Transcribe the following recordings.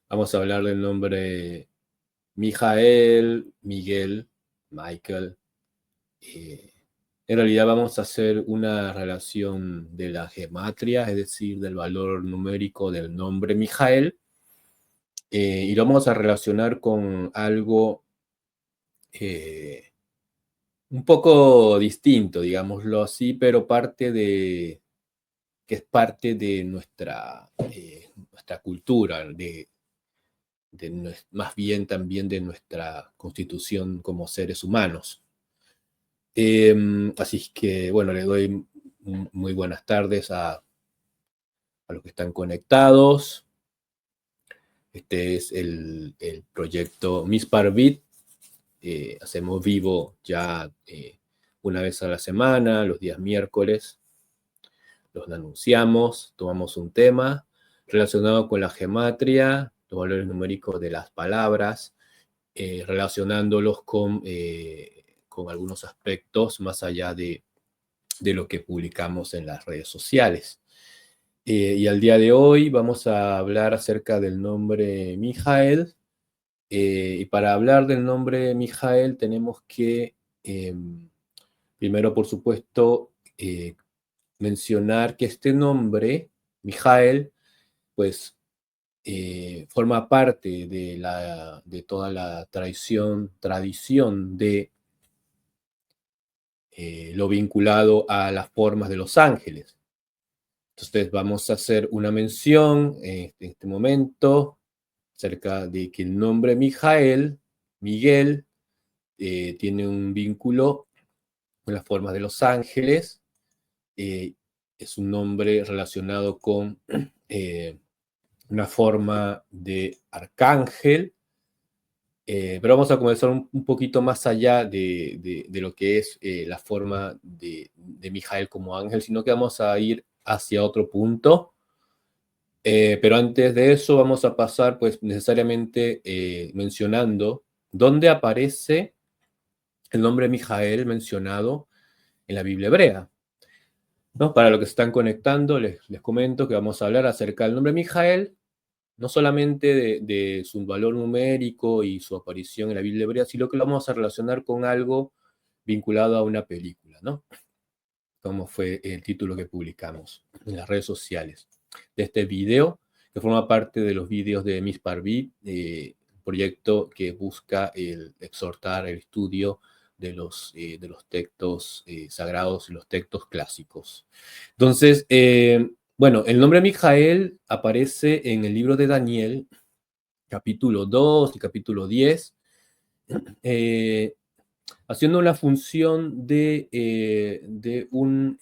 Vamos a hablar del nombre Mijael, Miguel, Michael. Eh, en realidad vamos a hacer una relación de la gematria, es decir, del valor numérico del nombre Mijael, y lo vamos a relacionar con algo eh, un poco distinto, digámoslo así, pero que es parte de nuestra cultura, más bien también de nuestra constitución como seres humanos. Así que, bueno, le doy muy buenas tardes a los que están conectados. Este es el proyecto Misparbit. Hacemos vivo ya una vez a la semana, los días miércoles. Los anunciamos, tomamos un tema relacionado con la gematria, los valores numéricos de las palabras, relacionándolos con algunos aspectos más allá de lo que publicamos en las redes sociales. Y al día de hoy vamos a hablar acerca del nombre Mijael. Y para hablar del nombre Mijael tenemos que, primero, por supuesto, mencionar que este nombre, Mijael, pues forma parte de toda la tradición de lo vinculado a las formas de los ángeles. Entonces vamos a hacer una mención en este momento acerca de que el nombre Mijael, Miguel, tiene un vínculo con las formas de los ángeles. Es un nombre relacionado con una forma de arcángel. Pero vamos a comenzar un poquito más allá de lo que es la forma de Mijael como ángel, sino que vamos a ir hacia otro punto. Pero antes de eso vamos a pasar pues necesariamente mencionando dónde aparece el nombre Mijael mencionado en la Biblia hebrea, ¿no? Para los que se están conectando, les comento que vamos a hablar acerca del nombre Mijael, no solamente de su valor numérico y su aparición en la Biblia hebrea, sino que lo vamos a relacionar con algo vinculado a una película, ¿no? Como fue el título que publicamos en las redes sociales de este video, que forma parte de los videos de Miss Parví, un proyecto que busca exhortar el estudio de los textos sagrados y los textos clásicos. Entonces, bueno, el nombre Mijael aparece en el libro de Daniel, capítulo 2 y capítulo 10, eh, haciendo una función de un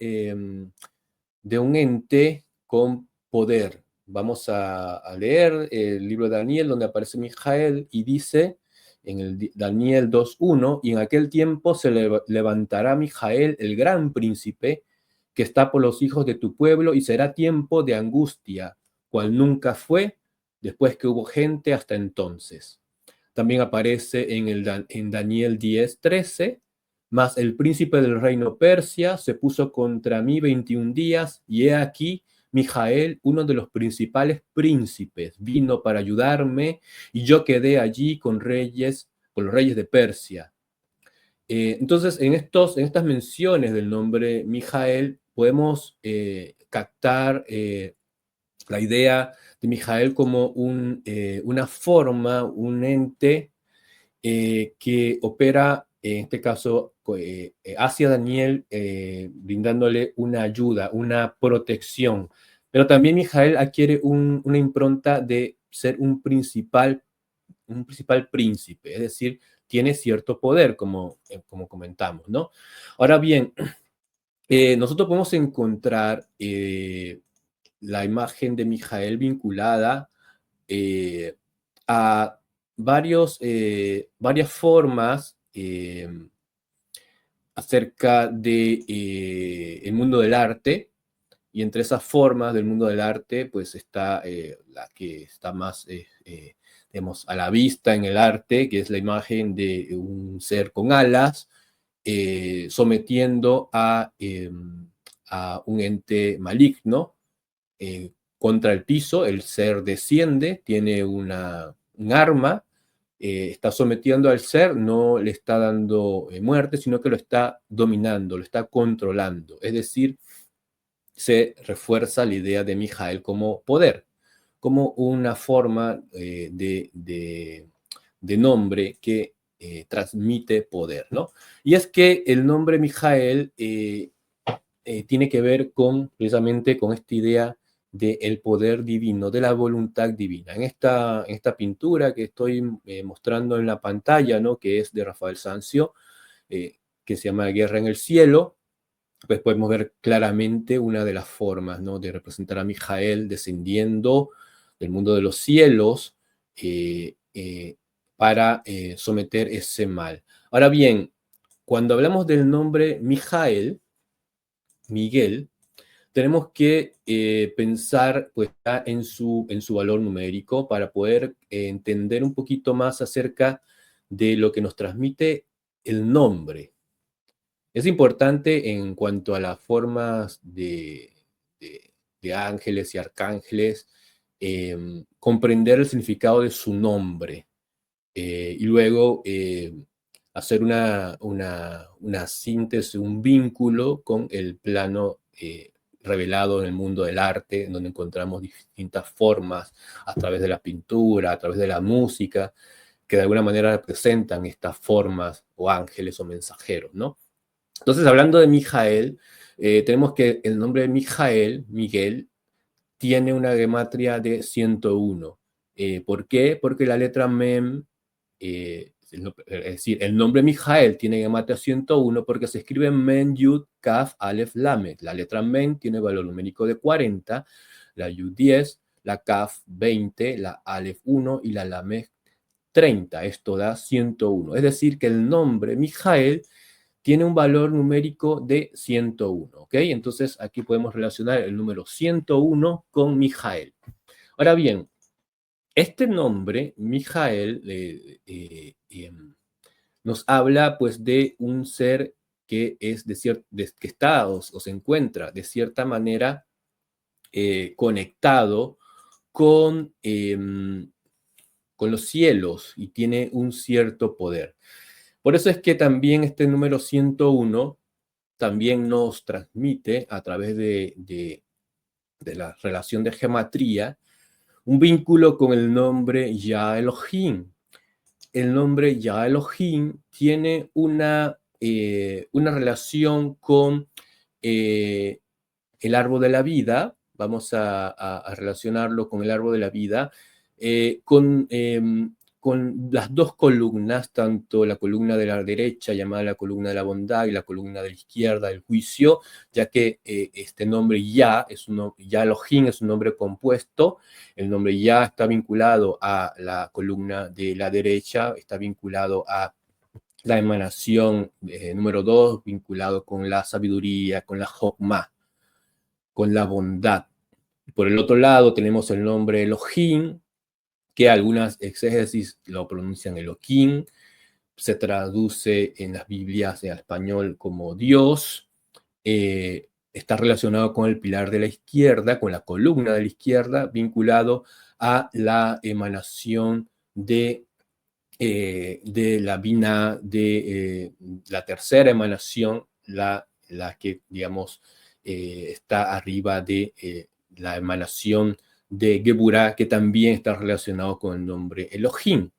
ente con poder. Vamos a leer el libro de Daniel, donde aparece Mijael, y dice en el Daniel 2:1, y en aquel tiempo se levantará Mijael, el gran príncipe, que está por los hijos de tu pueblo, y será tiempo de angustia, cual nunca fue, después que hubo gente hasta entonces. También aparece en Daniel 10:13, mas el príncipe del reino Persia se puso contra mí 21 días, y he aquí, Mijael, uno de los principales príncipes, vino para ayudarme, y yo quedé allí con los reyes de Persia. Entonces, en estas menciones del nombre Mijael, podemos captar la idea de Mijael como una forma, un ente que opera, en este caso, hacia Daniel, brindándole una ayuda, una protección. Pero también Mijael adquiere una impronta de ser un principal príncipe, es decir, tiene cierto poder, como comentamos, ¿no? Ahora bien, nosotros podemos encontrar la imagen de Mijael vinculada eh, a varias formas acerca de el mundo del arte, y entre esas formas del mundo del arte, pues está la que está más, digamos, a la vista en el arte, que es la imagen de un ser con alas, sometiendo a un ente maligno, contra el piso, el ser desciende, tiene un arma, está sometiendo al ser, no le está dando muerte, sino que lo está dominando, lo está controlando. Es decir, se refuerza la idea de Mijael como poder, como una forma de nombre que transmite poder, ¿no? Y es que el nombre Mijael tiene que ver precisamente con esta idea del poder divino, de la voluntad divina. En esta pintura que estoy mostrando en la pantalla, ¿no? Que es de Rafael Sanzio, que se llama Guerra en el Cielo, pues podemos ver claramente una de las formas, ¿no? De representar a Mijael descendiendo del mundo de los cielos para someter ese mal. Ahora bien, cuando hablamos del nombre Mijael, Miguel, tenemos que pensar pues, en su valor numérico para poder entender un poquito más acerca de lo que nos transmite el nombre. Es importante en cuanto a las formas de ángeles y arcángeles, comprender el significado de su nombre y luego hacer una síntesis, un vínculo con el plano revelado en el mundo del arte, en donde encontramos distintas formas a través de la pintura, a través de la música, que de alguna manera representan estas formas o ángeles o mensajeros, ¿no? Entonces, hablando de Mijael, tenemos que el nombre de Mijael, Miguel, tiene una gematria de 101. ¿Por qué? Porque la letra Mem, es decir, el nombre Mijael tiene gematria 101 porque se escribe Men, Yud, Kaf, Aleph, Lamed. La letra Men tiene valor numérico de 40, la Yud 10, la Kaf 20, la Aleph 1 y la Lamed 30. Esto da 101. Es decir, que el nombre Mijael tiene un valor numérico de 101, ¿ok? Entonces aquí podemos relacionar el número 101 con Mijael. Ahora bien, este nombre, Mijael, nos habla pues de un ser que es que está o se encuentra de cierta manera conectado con los cielos y tiene un cierto poder. Por eso es que también este número 101 también nos transmite a través de la relación de gematría un vínculo con el nombre Ya Elohim. El nombre Ya Elohim tiene una relación con el árbol de la vida. Vamos a relacionarlo con el árbol de la vida, con las dos columnas, tanto la columna de la derecha, llamada la columna de la bondad, y la columna de la izquierda, el juicio, ya que este nombre Ya, Ya Elohim es un nombre compuesto. El nombre Ya está vinculado a la columna de la derecha, está vinculado a la emanación número 2, vinculado con la sabiduría, con la Jokmah, con la bondad. Por el otro lado tenemos el nombre Elohim, que algunas exégesis lo pronuncian Elohim, se traduce en las Biblias en español como Dios, está relacionado con el pilar de la izquierda, con la columna de la izquierda, vinculado a la emanación de la Binah, de la tercera emanación, la que, digamos, está arriba de la emanación de Geburah, que también está relacionado con el nombre Elohim.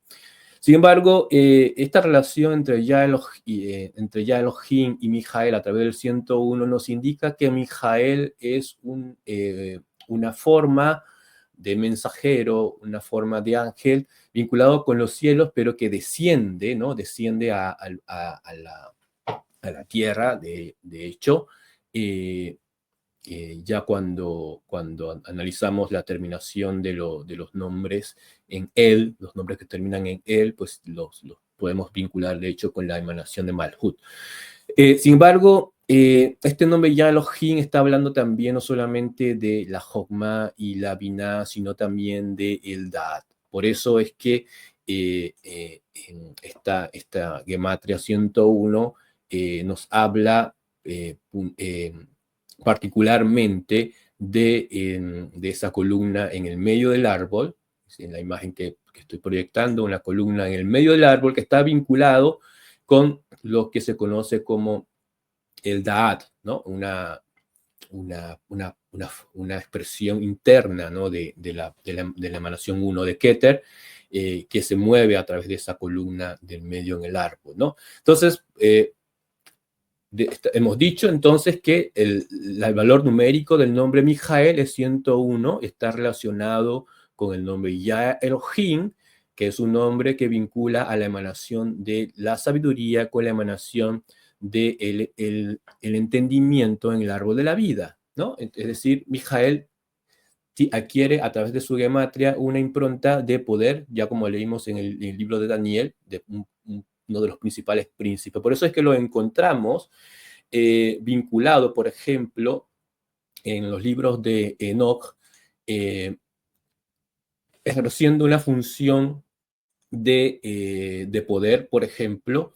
Sin embargo, esta relación entre Ya Elohim y Mijael a través del 101 nos indica que Mijael es una forma de mensajero, una forma de ángel vinculado con los cielos, pero que desciende, ¿no? Desciende a la tierra, de hecho, ya cuando analizamos la terminación de los nombres en él, los nombres que terminan en él, pues los podemos vincular, de hecho, con la emanación de Malhut. Sin embargo, este nombre Ya Elohim está hablando también no solamente de la Jokmah y la Binah, sino también de el Da'at. Por eso es que en esta Gematria 101 nos habla particularmente de esa columna en el medio del árbol, en la imagen que estoy proyectando, una columna en el medio del árbol que está vinculado con lo que se conoce como el Da'at, ¿no? Una expresión interna, ¿no? de la emanación 1 de Keter, que se mueve a través de esa columna del medio en el árbol, ¿no? Entonces, hemos dicho entonces que el valor numérico del nombre Mijael es 101, está relacionado con el nombre Yah Elohim, que es un nombre que vincula a la emanación de la sabiduría con la emanación del el entendimiento en el árbol de la vida, ¿no? Es decir, Mijael adquiere a través de su gematria una impronta de poder, ya como leímos en el libro de Daniel, de uno de los principales príncipes. Por eso es que lo encontramos vinculado, por ejemplo, en los libros de Enoch, ejerciendo una función de poder, por ejemplo,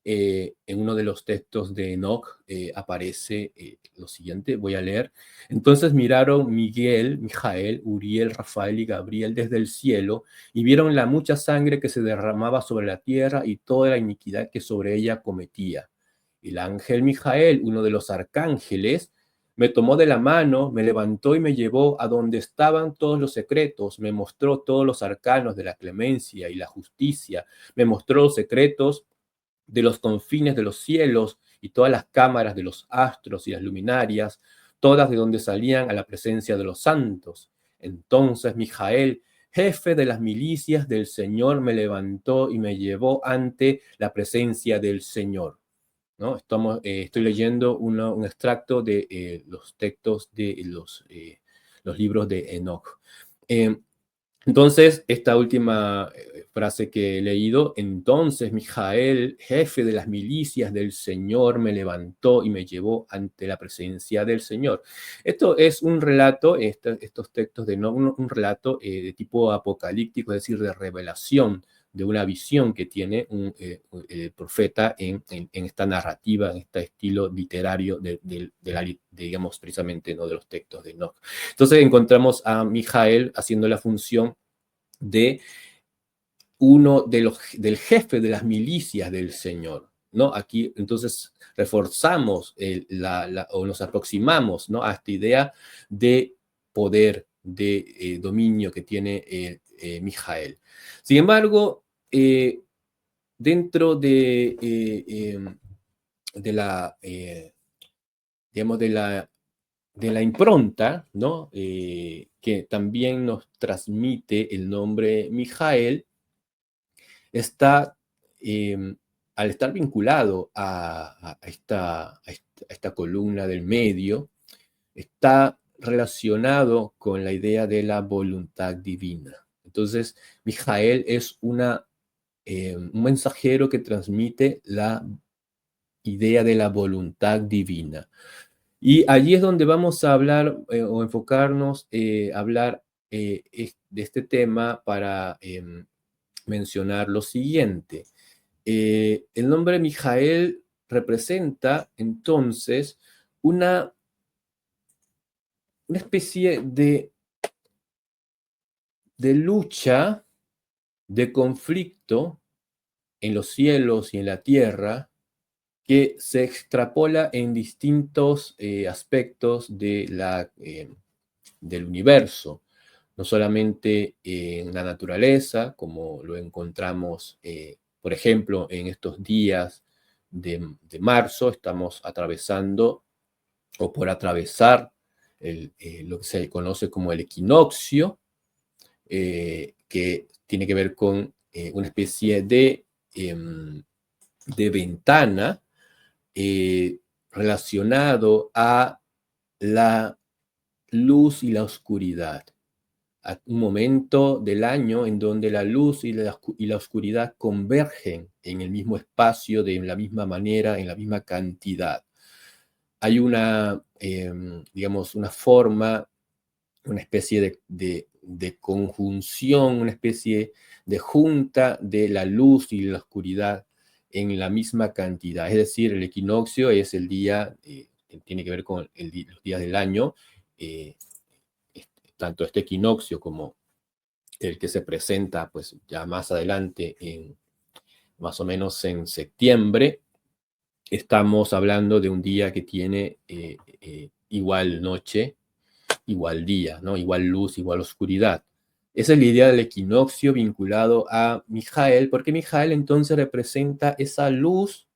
en uno de los textos de Enoch aparece lo siguiente, voy a leer. Entonces miraron Miguel, Mijael, Uriel, Rafael y Gabriel desde el cielo y vieron la mucha sangre que se derramaba sobre la tierra y toda la iniquidad que sobre ella cometía. El ángel Mijael, uno de los arcángeles, me tomó de la mano, me levantó y me llevó a donde estaban todos los secretos, me mostró todos los arcanos de la clemencia y la justicia, me mostró los secretos de los confines de los cielos y todas las cámaras de los astros y las luminarias, todas de donde salían a la presencia de los santos. Entonces Mijael, jefe de las milicias del Señor, me levantó y me llevó ante la presencia del Señor. ¿No? Estoy leyendo un extracto de los textos de los libros de Enoch. Entonces, esta última frase que he leído, entonces Mijael, jefe de las milicias del Señor, me levantó y me llevó ante la presencia del Señor. Esto es un relato, estos textos de Enoch, un relato de tipo apocalíptico, es decir, de revelación, de una visión que tiene el profeta en esta narrativa, en este estilo literario digamos, precisamente, ¿no? de los textos de Enoch. Entonces encontramos a Mijael haciendo la función de uno del jefe de las milicias del Señor, ¿no? Aquí entonces reforzamos o nos aproximamos, ¿no? a esta idea de poder, de dominio que tiene Mijael. Sin embargo, dentro de la, digamos, de la impronta, ¿no? Que también nos transmite el nombre Mijael, está, al estar vinculado a esta columna del medio, está relacionado con la idea de la voluntad divina. Entonces, Mijael es un mensajero que transmite la idea de la voluntad divina. Y allí es donde vamos a hablar o enfocarnos, hablar de este tema para mencionar lo siguiente. El nombre Mijael representa entonces una especie de lucha, de conflicto en los cielos y en la tierra, que se extrapola en distintos aspectos del universo, no solamente en la naturaleza, como lo encontramos, por ejemplo, en estos días de marzo, estamos atravesando o por atravesar lo que se conoce como el equinoccio, que tiene que ver con una especie de ventana relacionado a la luz y la oscuridad, a un momento del año en donde la luz y la oscuridad convergen en el mismo espacio, de la misma manera, en la misma cantidad. Hay digamos, una forma, una especie de conjunción, una especie de junta de la luz y la oscuridad en la misma cantidad. Es decir, el equinoccio es el día, que tiene que ver con los días del año, tanto este equinoccio como el que se presenta pues ya más adelante, más o menos en septiembre, estamos hablando de un día que tiene igual noche, igual día, ¿no? Igual luz, igual oscuridad. Esa es la idea del equinoccio vinculado a Mijael, porque Mijael entonces representa esa luz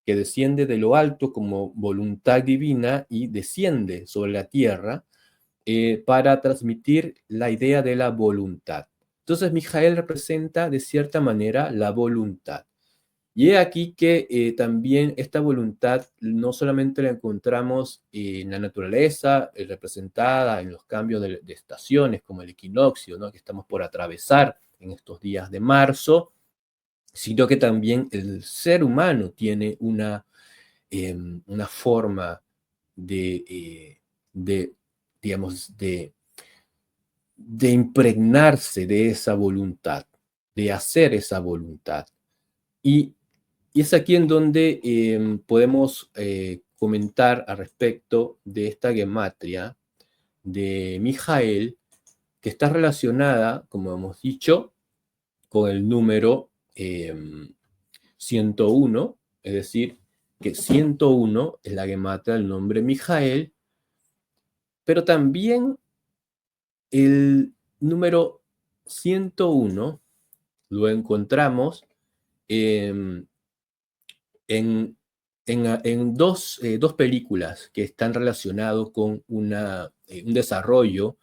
que desciende de lo alto como voluntad divina y desciende sobre la tierra para transmitir la idea de la voluntad. Entonces, Mijael representa de cierta manera la voluntad. Y he aquí que también esta voluntad no solamente la encontramos en la naturaleza, representada en los cambios de estaciones, como el equinoccio, ¿no? Que estamos por atravesar en estos días de marzo, sino que también el ser humano tiene una forma de digamos, de impregnarse de esa voluntad, de hacer esa voluntad. Y es aquí en donde podemos comentar al respecto de esta gematria de Mijael, que está relacionada, como hemos dicho, con el número 101, es decir, que 101 es la gematria del nombre Mijael, pero también el número 101 lo encontramos en, dos películas que están relacionados con un desarrollo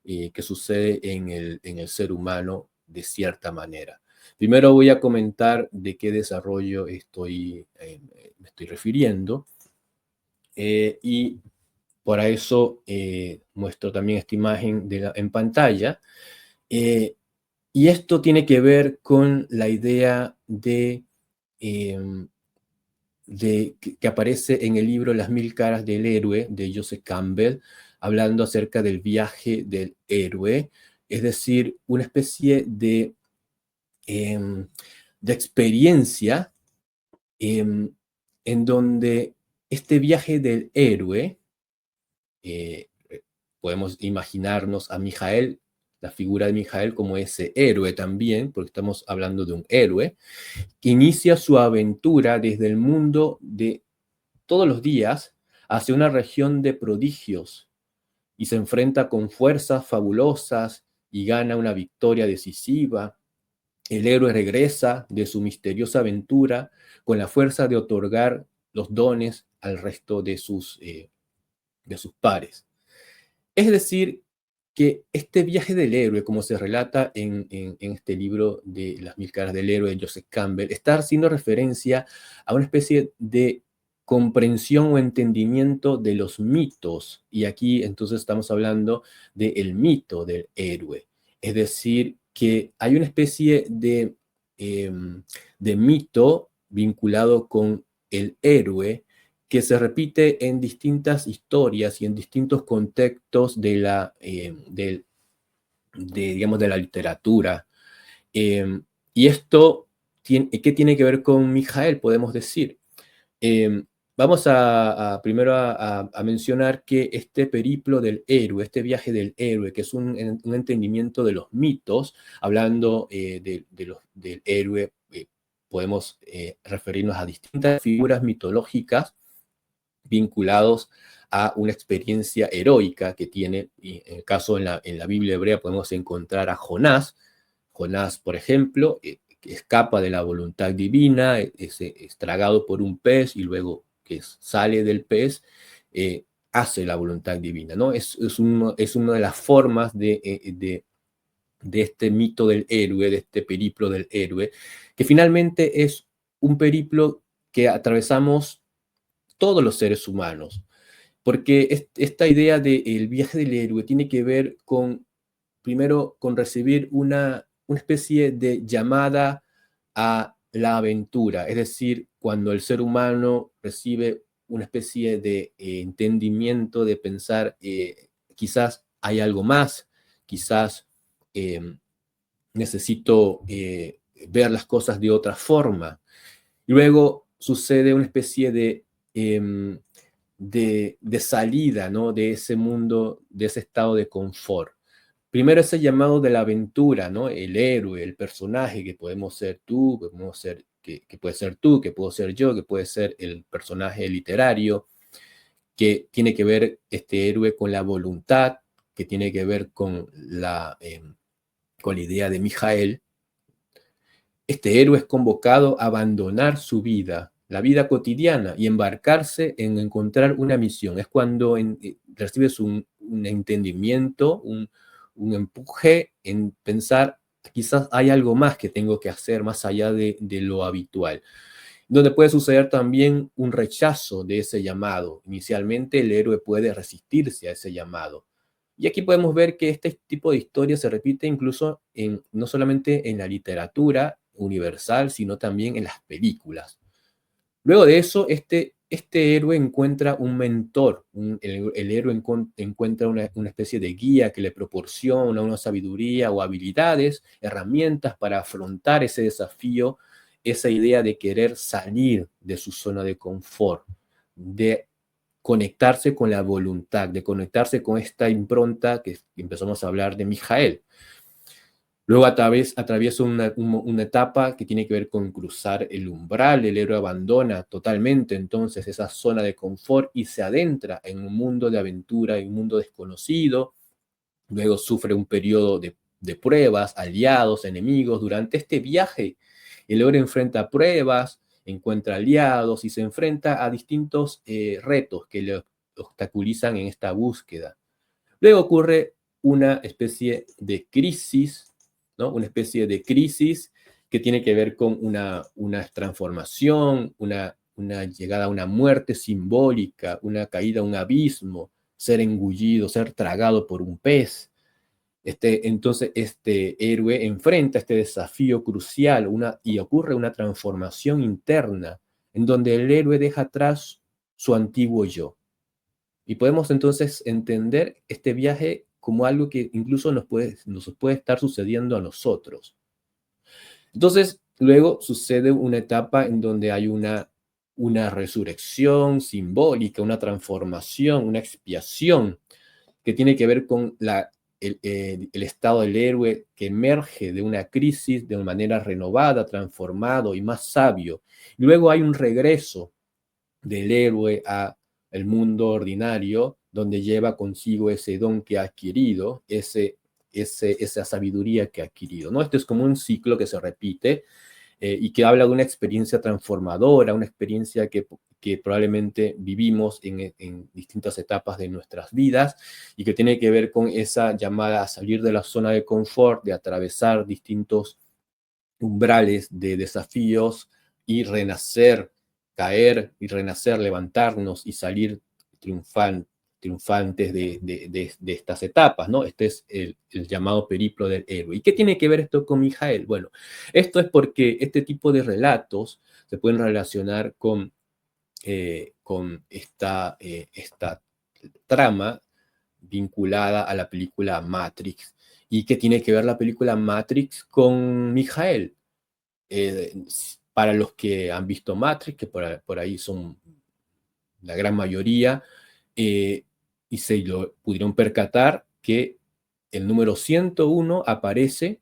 que sucede en el ser humano de cierta manera. Primero voy a comentar de qué desarrollo me estoy refiriendo y para eso muestro también esta imagen en pantalla. Y esto tiene que ver con la idea em, que aparece en el libro Las Mil Caras del Héroe de Joseph Campbell, hablando acerca del viaje del héroe, es decir, una especie de experiencia em, en donde este viaje del héroe, eh, podemos imaginarnos a Mijael, la figura de Mijael como ese héroe también, porque estamos hablando de un héroe, que inicia su aventura desde el mundo de todos los días hacia una región de prodigios y se enfrenta con fuerzas fabulosas y gana una victoria decisiva. El héroe regresa de su misteriosa aventura con la fuerza de otorgar los dones al resto de sus pares. Es decir, que este viaje del héroe, como se relata en este libro de Las Mil Caras del Héroe de Joseph Campbell, está haciendo referencia a una especie de comprensión o entendimiento de los mitos. Y aquí entonces estamos hablando del mito del héroe. Es decir, que hay una especie de mito vinculado con el héroe que se repite en distintas historias y en distintos contextos digamos, de la literatura. Y esto, ¿qué tiene que ver con Mijael? Podemos decir. Vamos primero a mencionar que este periplo del héroe, este viaje del héroe, que es un entendimiento de los mitos, hablando del héroe, podemos referirnos a distintas figuras mitológicas vinculados a una experiencia heroica que tiene, y en el caso en la Biblia hebrea podemos encontrar a Jonás. Jonás, por ejemplo, que escapa de la voluntad divina, es tragado por un pez y luego que sale del pez, hace la voluntad divina, ¿no? Es una de las formas de este mito del héroe, de este periplo del héroe, que finalmente es un periplo que atravesamos todos los seres humanos, porque esta idea del viaje del héroe tiene que ver primero, con recibir una especie de llamada a la aventura, es decir, cuando el ser humano recibe una especie de entendimiento, de pensar, quizás hay algo más, quizás eh, necesito ver las cosas de otra forma. Y luego sucede una especie de salida, ¿no? De ese mundo, de ese estado de confort. Primero ese llamado de la aventura, ¿no? El héroe, el personaje que podemos ser tú, que puede ser tú, que puedo ser yo, que puede ser el personaje literario, que tiene que ver este héroe con la voluntad, que tiene que ver con la idea de Mijael. Este héroe es convocado a abandonar su vida, la vida cotidiana, y embarcarse en encontrar una misión. Es cuando recibes un entendimiento, un empuje en pensar, quizás hay algo más que tengo que hacer más allá de lo habitual. Donde puede suceder también un rechazo de ese llamado. Inicialmente el héroe puede resistirse a ese llamado. Y aquí podemos ver que este tipo de historia se repite incluso no solamente en la literatura universal, sino también en las películas. Luego de eso, este héroe encuentra un mentor, el héroe encuentra una especie de guía que le proporciona una sabiduría o habilidades, herramientas para afrontar ese desafío, esa idea de querer salir de su zona de confort, de conectarse con la voluntad, de conectarse con esta impronta que empezamos a hablar de Mijael. Luego atraviesa una etapa que tiene que ver con cruzar el umbral. El héroe abandona totalmente entonces esa zona de confort y se adentra en un mundo de aventura, en un mundo desconocido. Luego sufre un periodo de pruebas, aliados, enemigos. Durante este viaje, el héroe enfrenta pruebas, encuentra aliados y se enfrenta a distintos retos que le obstaculizan en esta búsqueda. Luego ocurre una especie de crisis, ¿no? Una especie de crisis que tiene que ver con una transformación, una llegada a una muerte simbólica, una caída a un abismo, ser engullido, ser tragado por un pez. Entonces, este héroe enfrenta este desafío crucial y ocurre una transformación interna en donde el héroe deja atrás su antiguo yo. Y podemos entonces entender este viaje como algo que incluso nos puede estar sucediendo a nosotros. Entonces, luego sucede una etapa en donde hay una resurrección simbólica, una transformación, una expiación que tiene que ver con el estado del héroe que emerge de una crisis de una manera renovada, transformado y más sabio. Luego hay un regreso del héroe a el mundo ordinario, donde lleva consigo ese don que ha adquirido, esa sabiduría que ha adquirido, ¿no? Esto es como un ciclo que se repite y que habla de una experiencia transformadora, una experiencia que probablemente vivimos en distintas etapas de nuestras vidas y que tiene que ver con esa llamada a salir de la zona de confort, de atravesar distintos umbrales de desafíos y renacer, caer y renacer, levantarnos y salir triunfantes de estas etapas, ¿no? Este es el llamado periplo del héroe. ¿Y qué tiene que ver esto con Mijael? Bueno, esto es porque este tipo de relatos se pueden relacionar con esta trama vinculada a la película Matrix. ¿Y qué tiene que ver la película Matrix con Mijael? Eh, para los que han visto Matrix, que por ahí son la gran mayoría, y se lo pudieron percatar que el número 101 aparece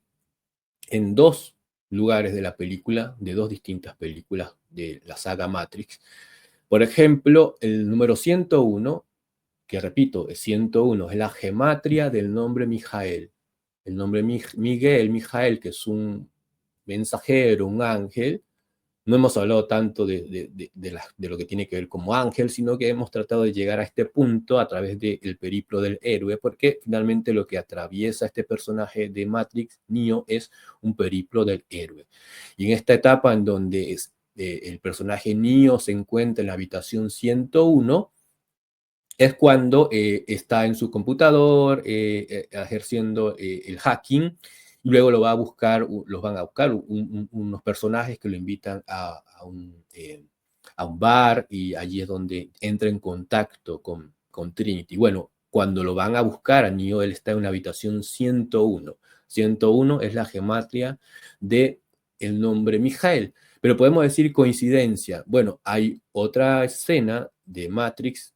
en dos lugares de la película, de dos distintas películas de la saga Matrix. Por ejemplo, el número 101, que repito, es 101, es la gematria del nombre Mijael. El nombre Miguel, Mijael, que es un mensajero, un ángel. No hemos hablado tanto de lo que tiene que ver como ángel, sino que hemos tratado de llegar a este punto a través del periplo del héroe, porque finalmente lo que atraviesa este personaje de Matrix, Neo, es un periplo del héroe. Y en esta etapa en donde el personaje Neo se encuentra en la habitación 101, es cuando está en su computador ejerciendo el hacking y luego los van a buscar unos personajes que lo invitan a un bar y allí es donde entra en contacto con Trinity. Bueno, cuando lo van a buscar a Neo, él está en una habitación 101. 101 es la gematria de el nombre Mijael. Pero podemos decir coincidencia. Bueno, hay otra escena de Matrix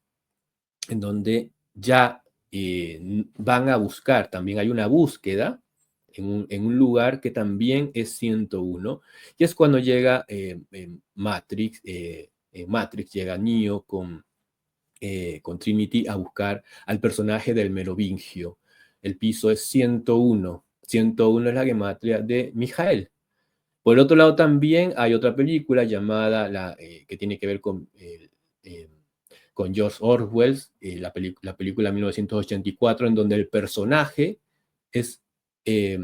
en donde ya van a buscar, también hay una búsqueda en un lugar que también es 101, y es cuando llega Matrix, Matrix llega Neo con Trinity a buscar al personaje del Merovingio. El piso es 101. 101 es la gematria de Mijael. Por otro lado, también hay otra película llamada, que tiene que ver con George Orwell, la película 1984, en donde el personaje es, eh,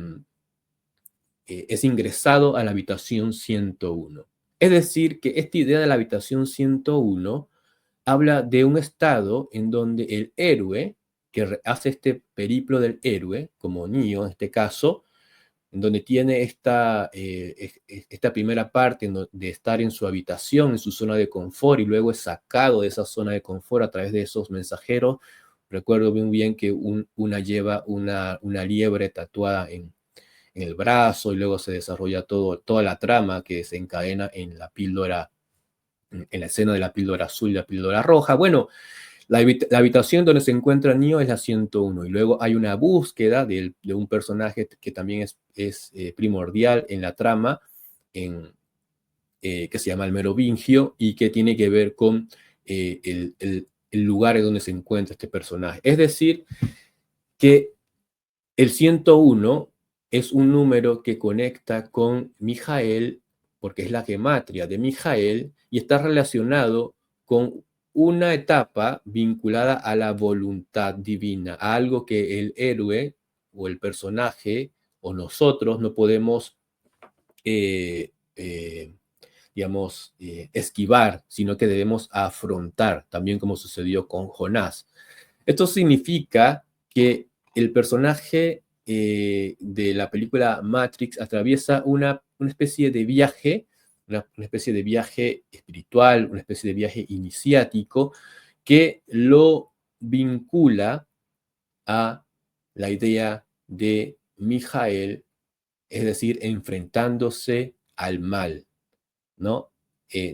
es ingresado a la habitación 101. Es decir, que esta idea de la habitación 101 habla de un estado en donde el héroe, que hace este periplo del héroe, como Neo en este caso, en donde tiene esta primera parte de estar en su habitación, en su zona de confort, y luego es sacado de esa zona de confort a través de esos mensajeros. Recuerdo muy bien que una lleva una liebre tatuada en el brazo, y luego se desarrolla toda la trama que se encadena en la píldora, en la escena de la píldora azul y la píldora roja. Bueno, la habitación donde se encuentra Neo es la 101, y luego hay una búsqueda de un personaje que también es primordial en la trama, que se llama el Merovingio, y que tiene que ver con el lugar en donde se encuentra este personaje. Es decir, que el 101 es un número que conecta con Mijael, porque es la gematria de Mijael, y está relacionado con una etapa vinculada a la voluntad divina, a algo que el héroe o el personaje o nosotros no podemos, eh, eh, digamos, esquivar, sino que debemos afrontar, también como sucedió con Jonás. Esto significa que el personaje de la película Matrix atraviesa una especie de viaje, una especie de viaje espiritual, una especie de viaje iniciático, que lo vincula a la idea de Mijael, es decir, enfrentándose al mal, ¿no?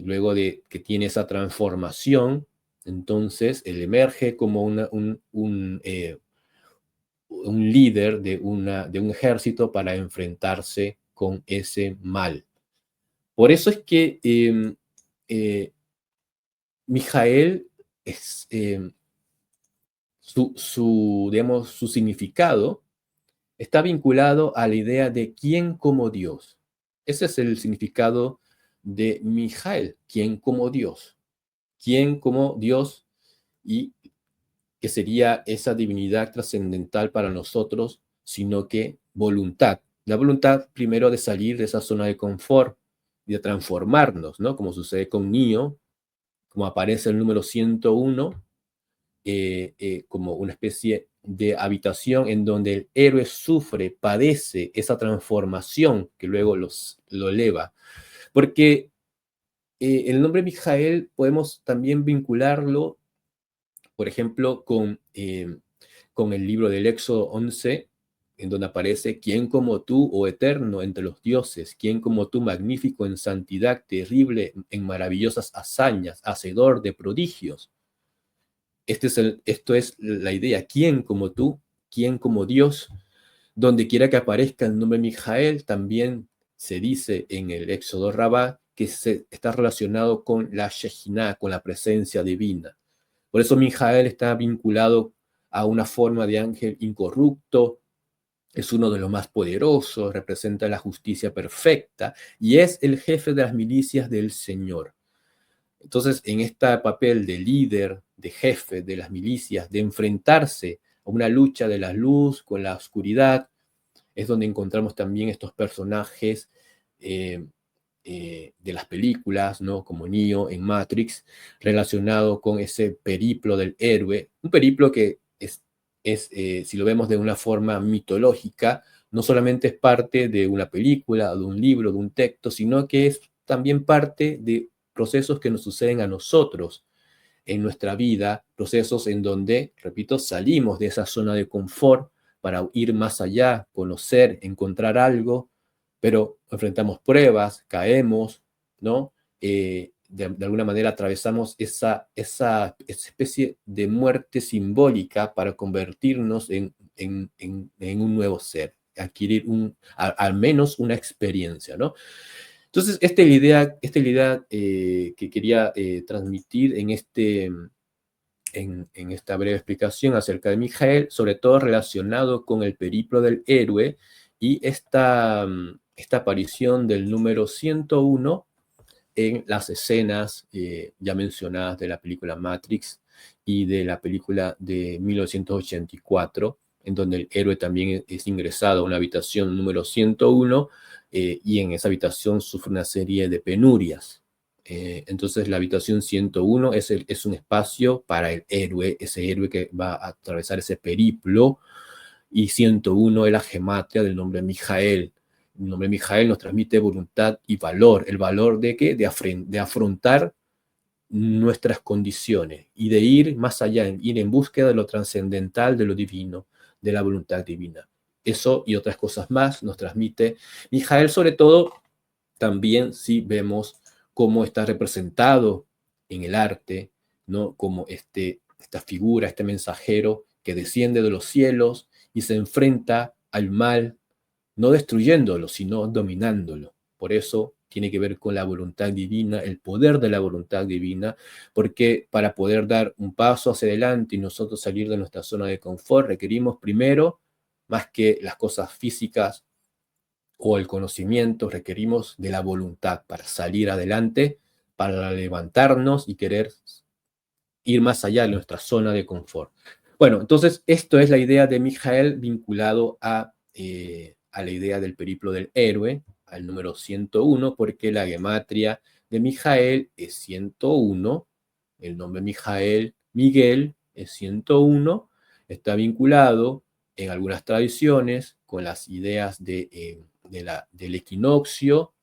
Luego de que tiene esa transformación, entonces él emerge como un líder de un ejército para enfrentarse con ese mal. Por eso es que Mijael es, digamos, su significado está vinculado a la idea de quién como Dios. Ese es el significado de Mijael, quién como Dios. Quién como Dios, y que sería esa divinidad trascendental para nosotros, sino que voluntad. La voluntad primero de salir de esa zona de confort y de transformarnos, ¿no? Como sucede con Neo, como aparece el número 101, como una especie de habitación en donde el héroe sufre, padece esa transformación que luego lo eleva. Porque el nombre Mijael podemos también vincularlo, por ejemplo, con el libro del Éxodo 11, en donde aparece: ¿quién como tú, oh eterno entre los dioses? ¿Quién como tú, magnífico en santidad, terrible en maravillosas hazañas, hacedor de prodigios? Esto es la idea: ¿quién como tú? ¿Quién como Dios? Donde quiera que aparezca el nombre Mijael, también se dice en el Éxodo Rabá que está relacionado con la Shejinah, con la presencia divina. Por eso Mijael está vinculado a una forma de ángel incorrupto, es uno de los más poderosos, representa la justicia perfecta y es el jefe de las milicias del Señor. Entonces, en este papel de líder, de jefe de las milicias, de enfrentarse a una lucha de la luz con la oscuridad, es donde encontramos también estos personajes de las películas, ¿no? Como Neo en Matrix, relacionado con ese periplo del héroe, un periplo que si lo vemos de una forma mitológica, no solamente es parte de una película, de un libro, de un texto, sino que es también parte de procesos que nos suceden a nosotros en nuestra vida, procesos en donde, repito, salimos de esa zona de confort para ir más allá, conocer, encontrar algo, pero enfrentamos pruebas, caemos, ¿no? de alguna manera atravesamos esa especie de muerte simbólica para convertirnos en un nuevo ser, adquirir al menos una experiencia, ¿no? Entonces, esta es la idea que quería transmitir en esta breve explicación acerca de Mijael, sobre todo relacionado con el periplo del héroe y esta aparición del número 101 en las escenas ya mencionadas de la película Matrix y de la película de 1984, en donde el héroe también es ingresado a una habitación número 101 y en esa habitación sufre una serie de penurias. Entonces la habitación 101 es un espacio para el héroe, ese héroe que va a atravesar ese periplo, y 101 es la gematria del nombre Mijael. El nombre Mijael nos transmite voluntad y valor. ¿El valor de qué? De afrontar nuestras condiciones y de ir más allá, ir en búsqueda de lo trascendental, de lo divino, de la voluntad divina. Eso y otras cosas más nos transmite Mijael, sobre todo también si vemos cómo está representado en el arte, ¿no? Como esta figura, este mensajero que desciende de los cielos y se enfrenta al mal, no destruyéndolo, sino dominándolo. Por eso tiene que ver con la voluntad divina, el poder de la voluntad divina, porque para poder dar un paso hacia adelante y nosotros salir de nuestra zona de confort, requerimos primero, más que las cosas físicas o el conocimiento, requerimos de la voluntad para salir adelante, para levantarnos y querer ir más allá de nuestra zona de confort. Bueno, entonces esto es la idea de Mijael vinculado a la idea del periplo del héroe, al número 101, porque la gematria de Mijael es 101, el nombre Mijael, Miguel, es 101, está vinculado en algunas tradiciones con las ideas del equinoccio,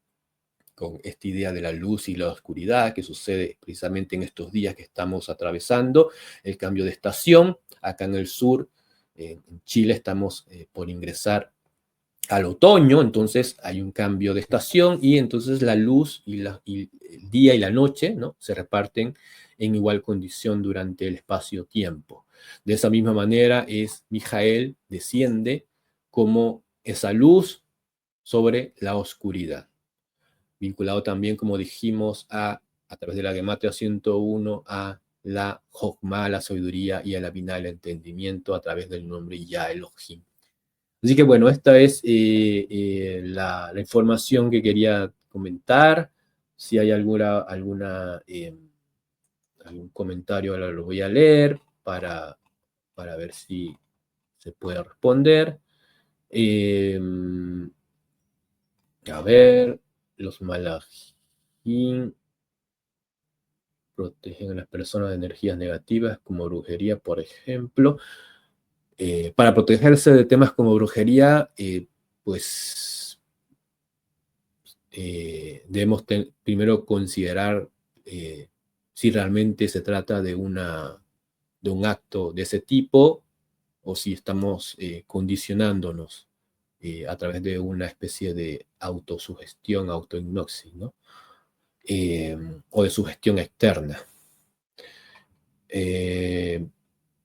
con esta idea de la luz y la oscuridad que sucede precisamente en estos días que estamos atravesando, el cambio de estación. Acá en el sur, en Chile, estamos por ingresar al otoño, entonces hay un cambio de estación y entonces la luz y el día y la noche, ¿no?, se reparten en igual condición durante el espacio-tiempo. De esa misma manera Mijael desciende como esa luz sobre la oscuridad, vinculado también, como dijimos, a través de la Gematria 101, a la Jokma, la sabiduría, y a la Binah, el entendimiento, a través del nombre Ya Elohim. Así que bueno, esta es la información que quería comentar. Si hay algún comentario, ahora lo voy a leer para ver si se puede responder. A ver, los malajim protegen a las personas de energías negativas como brujería, por ejemplo. Para protegerse de temas como brujería, pues debemos primero considerar si realmente se trata de un acto de ese tipo o si estamos condicionándonos a través de una especie de autosugestión, autohipnosis, ¿no? O de sugestión externa.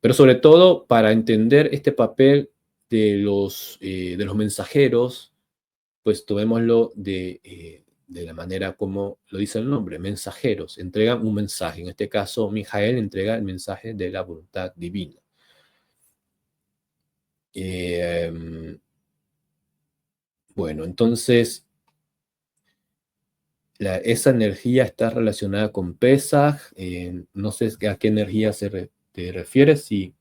Pero sobre todo para entender este papel de los mensajeros, pues tomémoslo de la manera como lo dice el nombre, mensajeros, entregan un mensaje. En este caso, Mijael entrega el mensaje de la voluntad divina. Bueno, entonces, esa energía está relacionada con Pesaj. No sé a qué energía te refieres, si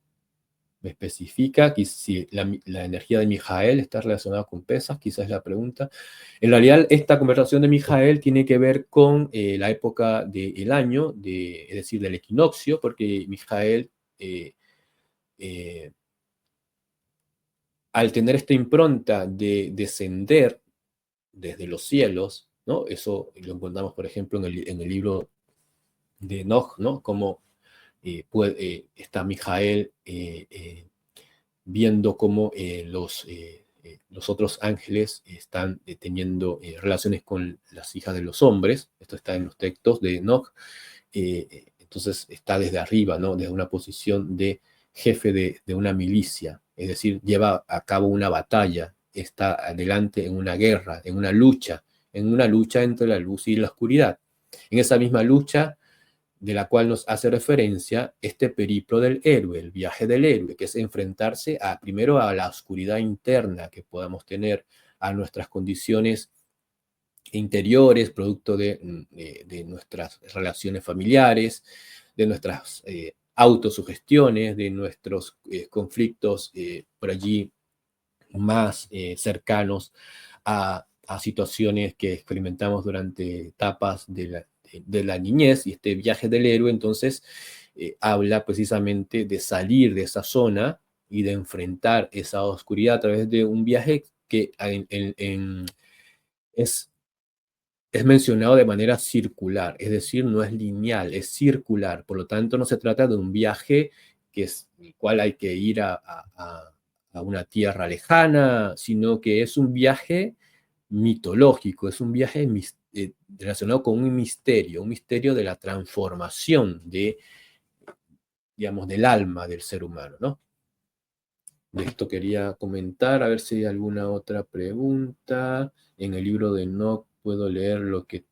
me especifica, si la energía de Mijael está relacionada con Pesaj, quizás es la pregunta. En realidad, esta conversación de Mijael tiene que ver con la época del año, es decir, del equinoccio, porque Mijael, al tener esta impronta de descender desde los cielos, ¿no? Eso lo encontramos, por ejemplo, en el libro de Enoch, ¿no? Como está Mijael viendo cómo los otros ángeles están teniendo relaciones con las hijas de los hombres. Esto está en los textos de Enoch. Entonces está desde arriba, ¿no? Desde una posición de jefe de una milicia, es decir, lleva a cabo una batalla, está adelante en una guerra, en una lucha entre la luz y la oscuridad. En esa misma lucha de la cual nos hace referencia este periplo del héroe, el viaje del héroe, que es enfrentarse primero a la oscuridad interna que podamos tener, a nuestras condiciones interiores, producto de nuestras relaciones familiares, de nuestras autosugestiones, de nuestros conflictos por allí más cercanos a situaciones que experimentamos durante etapas de la niñez. Y este viaje del héroe entonces habla precisamente de salir de esa zona y de enfrentar esa oscuridad a través de un viaje que es mencionado de manera circular, es decir, no es lineal, es circular. Por lo tanto, no se trata de un viaje el cual hay que ir a una tierra lejana, sino que es un viaje mitológico, es un viaje relacionado con un misterio de la transformación digamos, del alma del ser humano, ¿no? De esto quería comentar, a ver si hay alguna otra pregunta. En el libro de Enoch puedo leer lo que...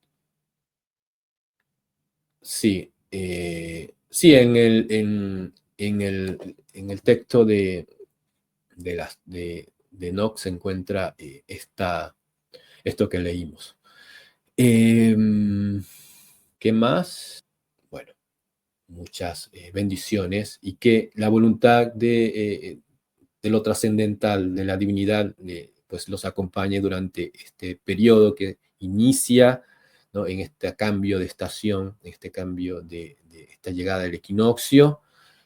Sí, sí, en el texto de Enoch se encuentra esto que leímos. ¿Qué más? Bueno, muchas bendiciones y que la voluntad de lo trascendental, de la divinidad, pues los acompañe durante este periodo que inicia, ¿no? En este cambio de estación, en este cambio de esta llegada del equinoccio,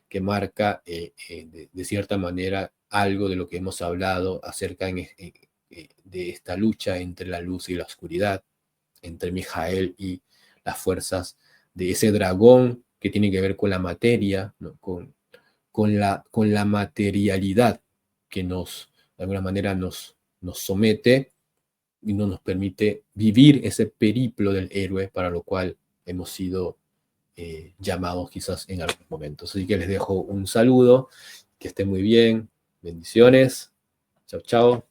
que marca de cierta manera algo de lo que hemos hablado acerca de esta lucha entre la luz y la oscuridad, entre Mijael y las fuerzas de ese dragón que tiene que ver con la materia, ¿no? con la materialidad que de alguna manera nos somete y no nos permite vivir ese periplo del héroe para lo cual hemos sido llamados quizás en algún momento. Así que les dejo un saludo, que estén muy bien, bendiciones, chao, chao.